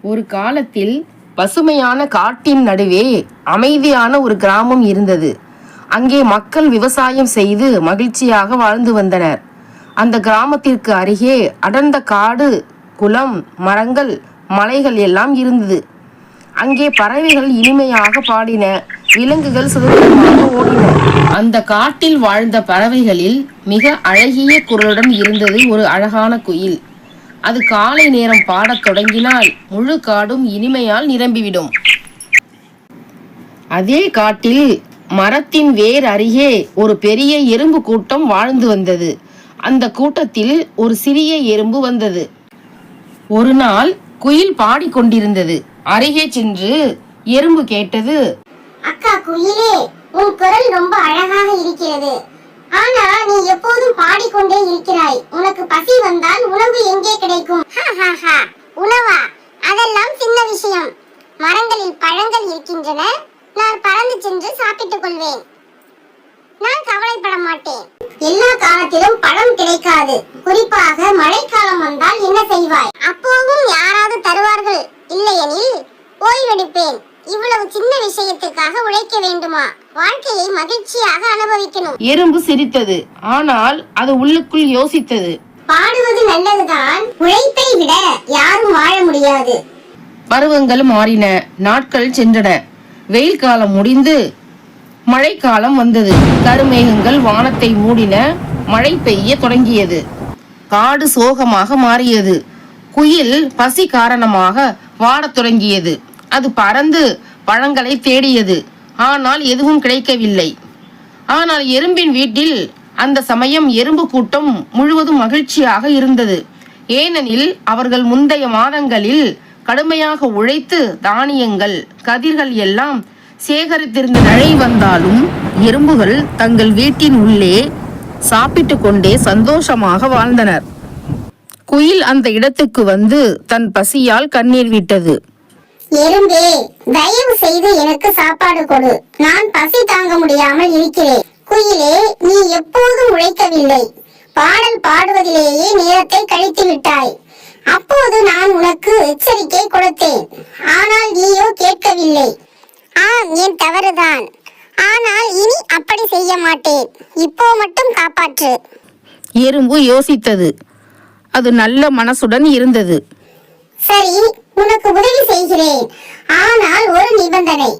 ஒரு காலத்தில் பசுமையான காட்டின் நடுவே அமைதியான ஒரு கிராமம் இருந்தது. அங்கே மக்கள் விவசாயம் செய்து மகிழ்ச்சியாக வாழ்ந்து வந்தனர். அந்த கிராமத்திற்கு அருகே அடர்ந்த காடு, குளம், மரங்கள், மலைகள் எல்லாம் இருந்தது. அங்கே பறவைகள் இனிமையாக பாடின, விலங்குகள் சுதந்திரமாக ஓடின. அந்த காட்டில் வாழ்ந்த பறவைகளில் மிக அழகிய குரலுடன் இருந்தது ஒரு அழகான குயில். அது காலை நேரம் பாடத் தொடங்கினால் முழு காடும் இனிமையால் நிரம்பிவிடும். அதே காட்டில் மரத்தின் வேர் அருகே ஒரு பெரிய எறும்பு கூட்டம் வாழ்ந்து வந்தது. அந்த கூட்டத்தில் ஒரு சிறிய எறும்பு வந்தது. ஒரு நாள் குயில் பாடிக்கொண்டிருந்தது. அருகே சென்று எறும்பு கேட்டது, அக்கா குயிலே, உன் குரல் ரொம்ப அழகாக இருக்கிறது. ஆனா நீ எப்போதும் பாடிக்கொண்டே இருக்கிறாய். உனக்கு பசி வந்தால் உணவு எங்கே கிடைக்கும்? உணவா? அதெல்லாம் சின்ன விஷயம். மரங்களில் பழங்கள் இருக்கின்றன. நான் பறந்து சென்று சாப்பிட்டுக் கொள்வேன். நான் கவலைப்பட மாட்டேன். எல்லா காலத்திலும் பழம் கிடைக்காது. குறிப்பாக மழைக்காலம் வந்தால் என்ன செய்வாய்? அப்போவும் யாராவது தருவார்கள். இல்லையெனில் ஓய்வெடுப்பேன். இவ்வளவு சின்ன விஷயத்துக்காக உழைக்க வேண்டுமா? வாழ்க்கையை மகிழ்ச்சியாக அனுபவிக்கணும். எறும்பு சிரித்தது. ஆனால் அது உள்ளுக்குள் யோசித்தது, பாடுவது நல்லதுதான். உழைப்பை விட யாரும் வாழ முடியாது. பருவங்கள் மாறின. நாட்கள் சென்றன. வெயில் காலம் முடிந்து மழைக்காலம் வந்தது. கருமேகங்கள் வானத்தை மூடின. மழை பெய்ய தொடங்கியது. காடு சோகமாக மாறியது. குயில் பசி காரணமாக வாடத் தொடங்கியது. அது பறந்து பழங்களை தேடியது. ஆனால் எதுவும் கிடைக்கவில்லை. ஆனால் எறும்பின் வீட்டில் அந்த சமயம் எறும்பு கூட்டம் முழுவதும் மகிழ்ச்சியாக இருந்தது. ஏனெனில் அவர்கள் முந்தைய மாதங்களில் கடுமையாக உழைத்து தானியங்கள், கதிர்கள் எல்லாம் சேகரித்திருந்த. மழை வந்தாலும் எறும்புகள் தங்கள் வீட்டின் உள்ளே சாப்பிட்டு கொண்டே சந்தோஷமாக வாழ்ந்தனர். குயில் அந்த இடத்துக்கு வந்து தன் பசியால் கண்ணீர் விட்டது. எறும்பே, தயவு செய்து எனக்கு சாப்பாடு கொடு. நான் பசி தாங்க முடியாமல் இருக்கிறேன். குயிலே, நீ எப்போதும் உழைக்கவில்லை. பாடல் பாடுவதிலேயே நேரத்தை கழித்து விட்டாய். அப்போது நான் உனக்கு எச்சரிக்கை கொடுத்தேன். ஆனால் நீயோ கேட்கவில்லை. என் தவறுதான். ஆனால் இனி அப்படி செய்ய மாட்டேன். இப்போ மட்டும் காப்பாற்று. எறும்பு யோசித்தது. அது நல்ல மனசுடன் இருந்தது. சரி, உனக்கு உதவி செய்கிறேன். ஆனால் ஒரு நிபந்தனை.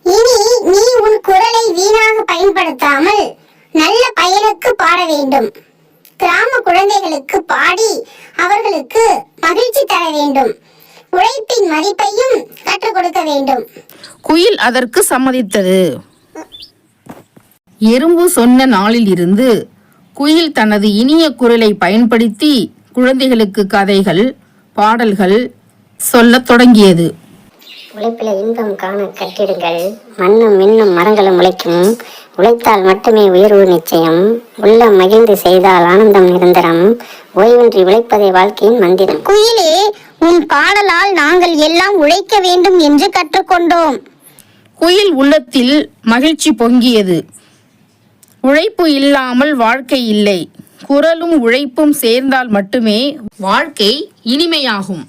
இனி நீ உன் குரலை வீணாக பயன்படுத்தாமல் நல்ல பயனுக்கு பாட வேண்டும். கிராம குழந்தைகளுக்கு பாடி அவர்களுக்கு மகிழ்ச்சி தர வேண்டும். உழைப்பின் மதிப்பையும் கற்றுக் கொடுக்க வேண்டும். குயில் அதற்கு சம்மதித்தது. எறும்பு சொன்ன நாளில் இருந்து குயில் தனது இனிய குரலை பயன்படுத்தி குழந்தைகளுக்கு கதைகள், பாடல்கள் சொல்லத் தொடங்கியது. உழைப்பில இன்பம் காண கட்டிடுங்கள். மண்ணும் மின்னும் மரங்களும் உழைக்கும். உழைத்தால் மட்டுமே உயர்வு நிச்சயம். உள்ளம் மகிழ்ந்து செய்தால் ஆனந்தம் நிரந்தரம். ஓய்வின்றி உழைப்பதே வாழ்க்கையின் மந்திரம். குயிலே, உன் பாடலால் நாங்கள் எல்லாம் உழைக்க வேண்டும் என்று கற்றுக்கொண்டோம். குயில் உள்ளத்தில் மகிழ்ச்சி பொங்கியது. உழைப்பு இல்லாமல் வாழ்க்கை இல்லை. குரலும் உழைப்பும் சேர்ந்தால் மட்டுமே வாழ்க்கை இனிமையாகும்.